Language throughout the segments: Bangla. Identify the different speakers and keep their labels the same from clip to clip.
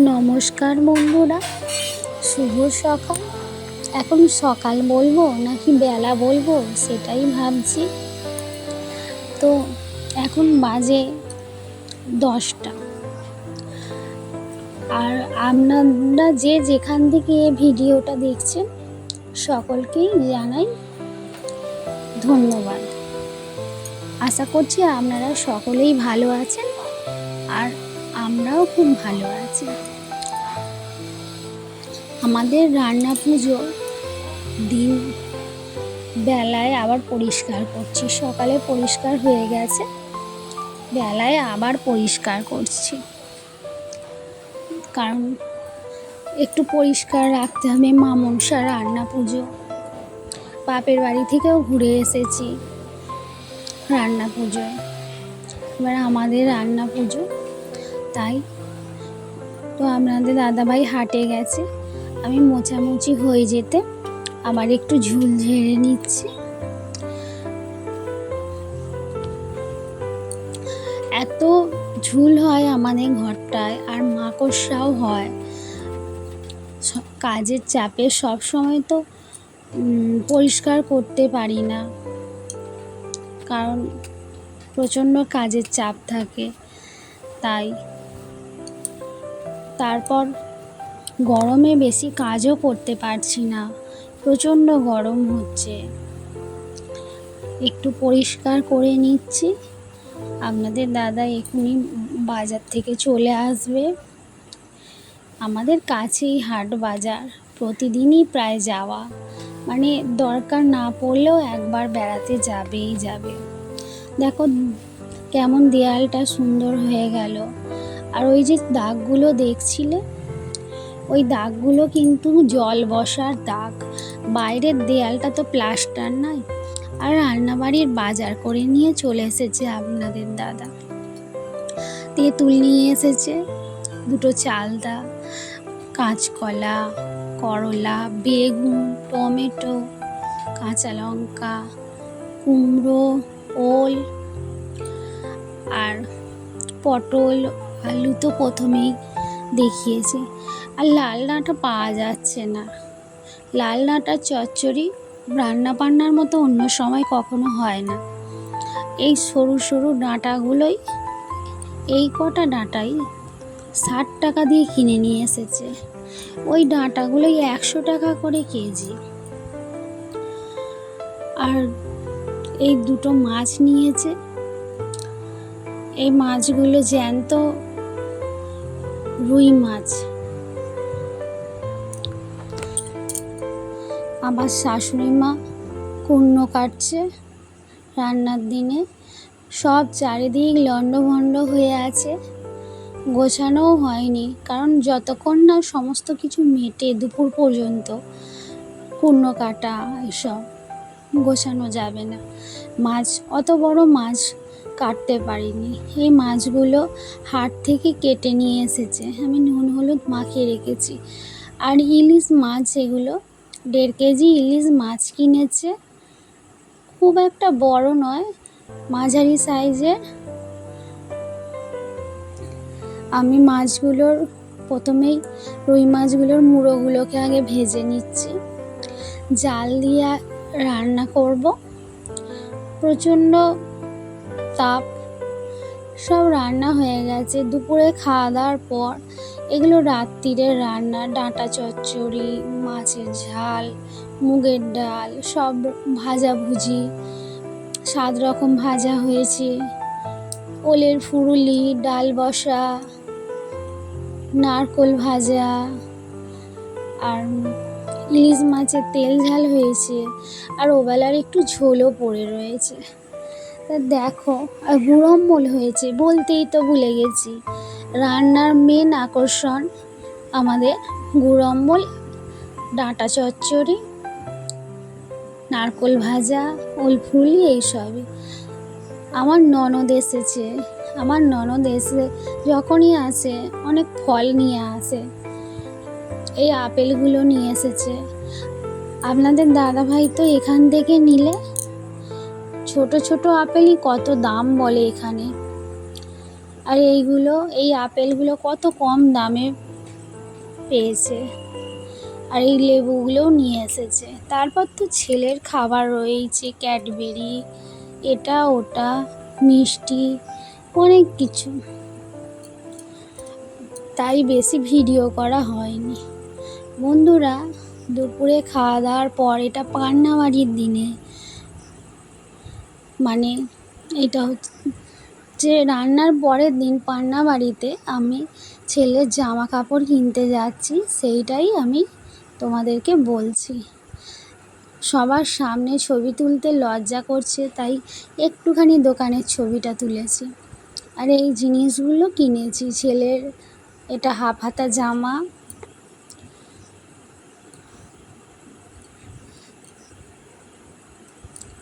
Speaker 1: নমস্কার বন্ধুরা, শুভ সকাল। এখন সকাল বলবো নাকি বেলা বলবো সেটাই ভাবছি। তো এখন বাজে 10টা। আর আপনারা যে যেখান থেকে ভিডিওটা দেখছেন সকলকেই জানাই ধন্যবাদ। আশা করছি আপনারা সকলেই ভালো আছেন আর আমরাও খুব ভালো আছি। আমাদের রান্না পুজো দিন বেলায় আবার পরিষ্কার করছি। সকালে পরিষ্কার হয়ে গেছে, বেলায় আবার পরিষ্কার করছি, কারণ একটু পরিষ্কার রাখতে হবে। মা মনসা রান্না পুজো, বাপের বাড়ি থেকেও ঘুরে এসেছি রান্না পুজোয়, এবার আমাদের রান্না পুজো। তাই তো আপনাদের দাদাভাই হাটে গেছে, আমি মোছামুছি হয়ে যেতে আবার একটু ঝুল ঝেড়ে নিচ্ছি। এত ঝুল হয় আমাদের ঘরটায়, আর মাকড়সাও হয়। কাজের চাপে সব সময় তো পরিষ্কার করতে পারি না, কারণ প্রচণ্ড কাজের চাপ থাকে। তাই তারপর গরমে বেশি কাজও করতে পারছি না, প্রচণ্ড গরম হচ্ছে। একটু পরিষ্কার করে নিচ্ছি। আপনাদের দাদা এখনই বাজার থেকে চলে আসবে। আমাদের কাছেই হাট বাজার, প্রতিদিনই প্রায় যাওয়া, মানে দরকার না পড়লেও একবার বেড়াতে যাবেই যাবে। দেখো কেমন দেয়ালটা সুন্দর হয়ে গেল। আর ওই যে দাগগুলো দেখছিলে, ওই দাগগুলো কিন্তু জল বসার দাগ। বাইরের দেয়ালটা তো প্লাস্টার নয়। আর রান্নাবাড়ির বাজার করে নিয়ে চলে এসেছে আপনাদের দাদা। তেঁতুল নিয়ে এসেছে, 2টো চালতা, কাঁচকলা, করলা, বেগুন, টমেটো, কাঁচা লঙ্কা, কুমড়ো, ওল আর পটল, আলু তো প্রথমেই দেখিয়েছে। আর লাল ডাঁটা পাওয়া যাচ্ছে না। লাল ডাঁটার চচ্চড়ি রান্না বান্নার মতো অন্য সময় কখনো হয় না। এই সরু সরু ডাঁটাগুলোই, এই কটা ডাঁটাই 60 টাকা দিয়ে কিনে নিয়ে এসেছে। ওই ডাঁটাগুলোই 100 টাকা করে কেজি। আর এই 2টো মাছ নিয়েছে। এই মাছগুলো জ্যান্ত রুই মাছ। আবার শাশুড়ি মা কুমড়ো কাটছে রান্নার দিনে। সব চারিদিক লণ্ডভণ্ড হয়ে আছে, গোছানোও হয়নি, কারণ যতক্ষণ না সমস্ত কিছু মেটে দুপুর পর্যন্ত কুমড়ো কাটা এসব গোছানো যাবে না। মাছ, অত বড় মাছ কাটতে পারিনি। এই মাছগুলো হাট থেকে কেটে নিয়ে এসেছে, আমি নুন হলুদ মাখিয়ে রেখেছি। আর ইলিশ মাছ, এগুলো 1.5 কেজি ইলিশ মাছ কিনেছে। খুব একটা বড় নয়, মাঝারি সাইজের। আমি মাছগুলোর প্রথমেই রুই মাছগুলোর মুড়োগুলোকে আগে ভেজে নিচ্ছি। জাল দিয়ে রান্না করব। প্রচণ্ড তাপ। সব রান্না হয়ে গেছে দুপুরে খাওয়া দাওয়ার পর। এগুলো রাত্রিরের রান্না। ডাঁটা চচ্চড়ি, মাছের ঝাল, মুগের ডাল, সব ভাজাভুজি, 7 রকম ভাজা হয়েছে। ওলের ফুরুলি, ডাল বসা, নারকোল ভাজা, আর ইলিশ মাছের তেল ঝাল হয়েছে। আর ওবেলার একটু ঝোলও পড়ে রয়েছে। তা দেখো, আর গুড়ম্বল হয়েছে, বলতেই তো ভুলে গেছি। রান্নার মেন আকর্ষণ আমাদের গুড়ম্বল, ডাঁটা চচ্চড়ি, নারকোল ভাজা, ওল ফুরুলি, এইসবই। আমার ননদ এসেছে। আমার ননদ এসে যখনই আসে অনেক ফল নিয়ে আসে। এই আপেলগুলো নিয়ে এসেছে। আপনাদের দাদাভাই তো এখান থেকে নিলে ছোট ছোট আপেলই কত দাম বলে এখানে। আর এই আপেলগুলো কত কম দামে পেয়েছে। আর এই লেবুগুলোও নিয়ে এসেছে। তারপর তো ছেলের খাবার রয়েছে, ক্যাডবেরি, এটা ওটা, মিষ্টি, অনেক কিছু। তাই বেশি ভিডিও করা হয়নি। বন্ধুরা, দুপুরে খাওয়া দাওয়ার পর, এটা পান্নাবাড়ির দিনে, মানে এটা হচ্ছে রান্নার পরের দিন পান্নাবাড়িতে আমি ছেলের জামা কাপড় কিনতে যাচ্ছি, সেইটাই আমি তোমাদেরকে বলছি। সবার সামনে ছবি তুলতে লজ্জা করছে, তাই একটুখানি দোকানের ছবিটা তুলেছি। আর এই জিনিসগুলো কিনেছি। ছেলের এটা হাফ হাতা জামা,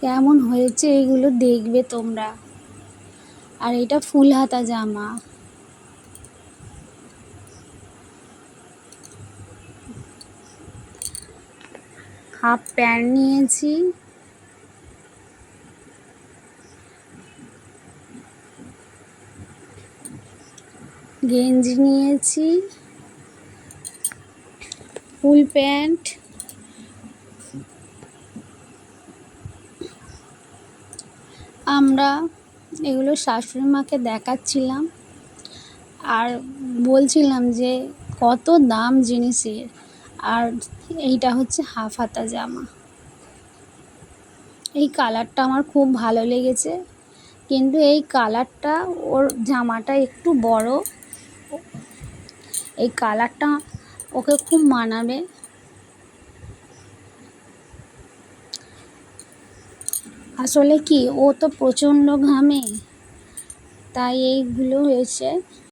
Speaker 1: কেমন হয়েছে এগুলো দেখবে তোমরা। আর এটা ফুল হাতা জামা। হাফ প্যান্ট নিয়েছি। গেঞ্জি নিয়েছি, ফুল প্যান্ট। আমরা এগুলো শাশুড়ি মাকে দেখাচ্ছিলাম আর বলছিলাম যে কত দাম জিনিসের। আর এইটা হচ্ছে হাফ হাতা জামা। এই কালারটা আমার খুব ভালো লেগেছে, কিন্তু এই কালারটা, ওর জামাটা একটু বড়, এই কালারটা ওকে খুব মানাবে। আসলে কি, ও তো প্রচণ্ড ঘামে, তাই এইগুলো হয়েছে।